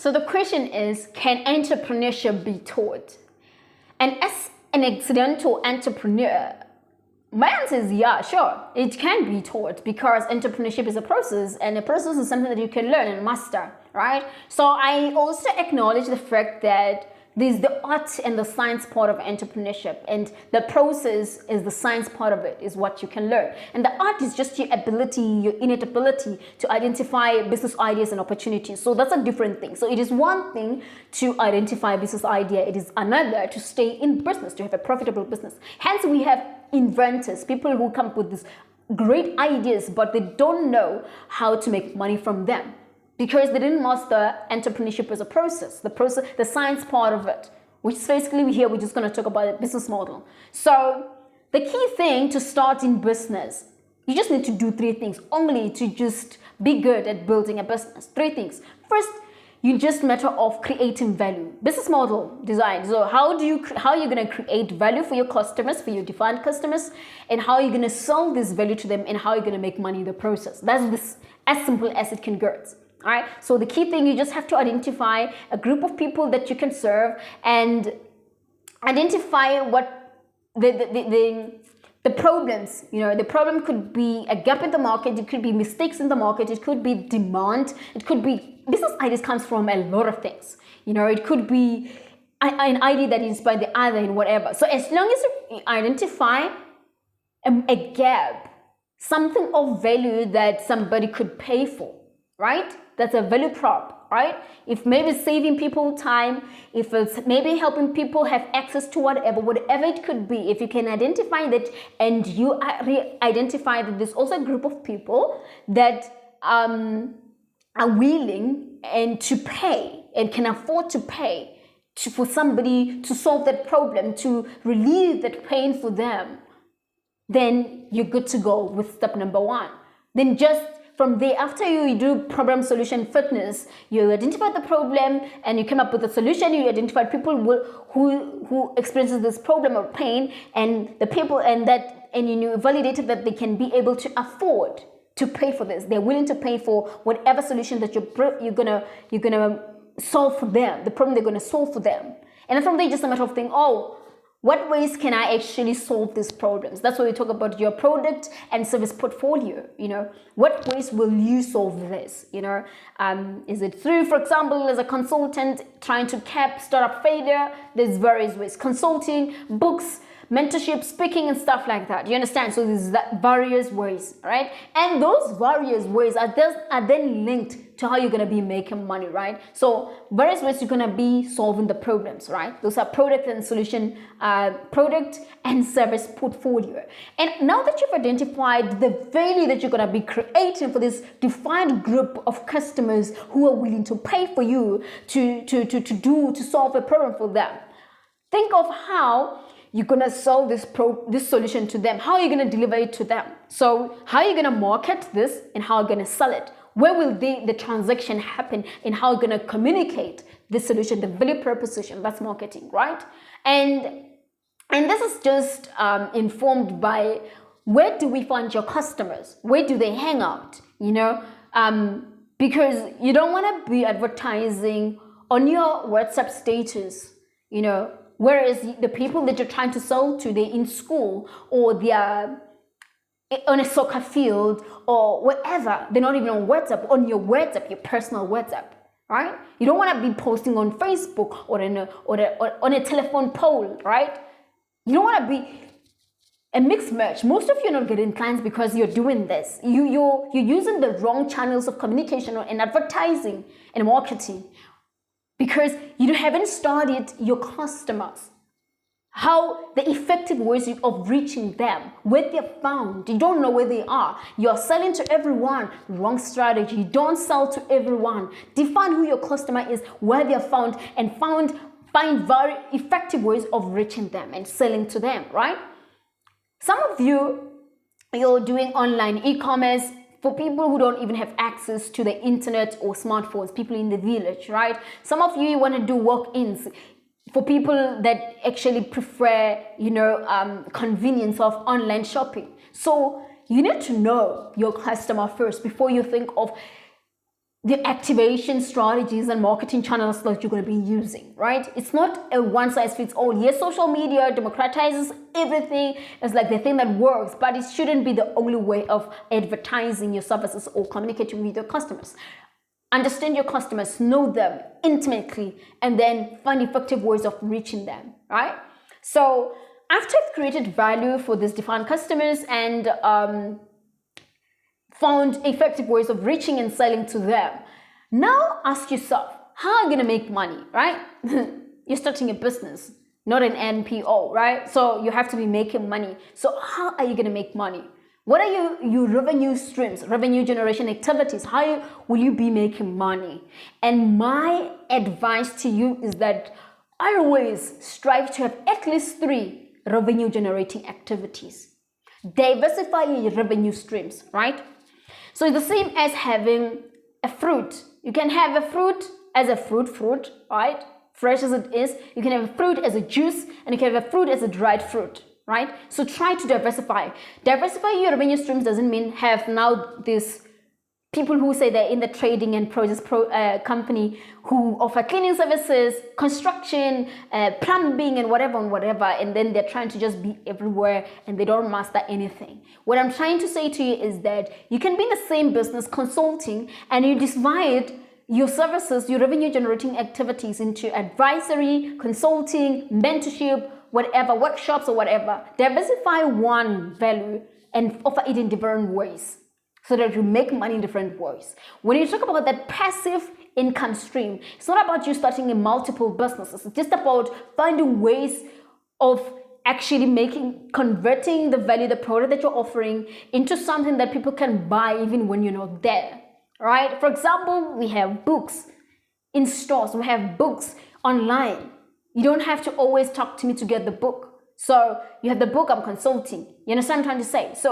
So the question is, can entrepreneurship be taught? And as an accidental entrepreneur, my answer is yeah, sure, it can be taught, because entrepreneurship is a process, and a process is something that you can learn and master, right? So I also acknowledge the fact that there's the art and the science part of entrepreneurship, and the process is the science part of it, is what you can learn. And the art is just your ability, your innate ability to identify business ideas and opportunities. So that's a different thing. So it is one thing to identify a business idea. It is another to stay in business, to have a profitable business. Hence, we have inventors, people who come up with these great ideas, but they don't know how to make money from them, because they didn't master entrepreneurship as a process, the science part of it, which is basically here we're just going to talk about the business model. So the key thing to start in business, you just need to do 3 things only to just be good at building a business. 3 things. First, you just matter of creating value. Business model design. So how are you going to create value for your customers, for your defined customers, and how are you going to sell this value to them, and how are you going to make money in the process? That's as simple as it can get. All right. So the key thing, you just have to identify a group of people that you can serve, and identify what the problems. The problem could be a gap in the market. It could be mistakes in the market. It could be demand. It could be business ideas comes from a lot of things. It could be an idea that is by the other and whatever. So as long as you identify a gap, something of value that somebody could pay for, right? That's a value prop, right? If maybe saving people time, if it's maybe helping people have access to whatever it could be, if you can identify that, and you identify that there's also a group of people that are willing and to pay and can afford to pay for somebody to solve that problem, to relieve that pain for them, then you're good to go with step number 1. Then just from there, after you do problem solution fitness, you identify the problem and you come up with a solution. You identify people who experiences this problem or pain, and the people and you validated that they can be able to afford to pay for this. They're willing to pay for whatever solution that you're gonna solve for them, the problem they're gonna solve for them. And then from there, just a matter of thinking, what ways can I actually solve these problems? That's why we talk about your product and service portfolio. What ways will you solve this? Is it through, for example, as a consultant trying to cap startup failure? There's various ways: consulting, books, mentorship, speaking, and stuff like that. You understand? So there's various ways, right? And those various ways are then linked to how you're going to be making money, right? So various ways you're going to be solving the problems, right? Those are product and solution, product and service portfolio. And now that you've identified the value that you're going to be creating for this defined group of customers who are willing to pay for you to solve a problem for them, think of how you're going to solve this solution to them. How are you going to deliver it to them? So how are you going to market this, and how are you going to sell it? Where will the transaction happen, and how are you going to communicate the solution, the value proposition? That's marketing, right? And this is just informed by, where do we find your customers? Where do they hang out? Because you don't want to be advertising on your WhatsApp status, whereas the people that you're trying to sell to, they're in school, or they're on a soccer field, or wherever. They're not even on WhatsApp, on your WhatsApp, your personal WhatsApp, right? You don't want to be posting on Facebook or on a telephone pole, right? You don't want to be a mixed match. Most of you are not getting clients because you're doing this. You're using the wrong channels of communication and advertising and marketing, because you haven't studied your customers, how the effective ways of reaching them, where they're found. You don't know where they are. You're selling to everyone. Wrong strategy. Don't sell to everyone. Define who your customer is, where they're found, and find very effective ways of reaching them and selling to them, right? Some of you're doing online e-commerce for people who don't even have access to the internet or smartphones, people in the village, right? Some of you want to do walk-ins for people that actually prefer, convenience of online shopping. So you need to know your customer first before you think of the activation strategies and marketing channels that you're going to be using, right? It's not a one size fits all. Yes, social media democratizes everything. It's like the thing that works, but it shouldn't be the only way of advertising your services or communicating with your customers. Understand your customers, know them intimately, and then find effective ways of reaching them, right? So after I've created value for these defined customers and found effective ways of reaching and selling to them, now ask yourself, how am I going to make money, right? You're starting a business, not an NPO, right? So you have to be making money. So how are you going to make money? What are your revenue streams, revenue generation activities? How will you be making money? And my advice to you is that always strive to have at least 3 revenue generating activities. Diversify your revenue streams, right? So it's the same as having a fruit. You can have a fruit as a fruit, right? Fresh as it is. You can have a fruit as a juice, and you can have a fruit as a dried fruit, right? So try to diversify. Diversify your revenue streams doesn't mean have now this people who say they're in the trading and process company who offer cleaning services, construction, plumbing, and whatever, and then they're trying to just be everywhere and they don't master anything. What I'm trying to say to you is that you can be in the same business consulting and you divide your services, your revenue generating activities into advisory, consulting, mentorship, whatever, workshops or whatever. Diversify one value and offer it in different ways, so that you make money in different ways. When you talk about that passive income stream, it's not about you starting in multiple businesses. It's just about finding ways of actually converting the value, the product that you're offering into something that people can buy even when you're not there, right? For example, we have books in stores. We have books online. You don't have to always talk to me to get the book. So you have the book, I'm consulting. You understand what I'm trying to say? So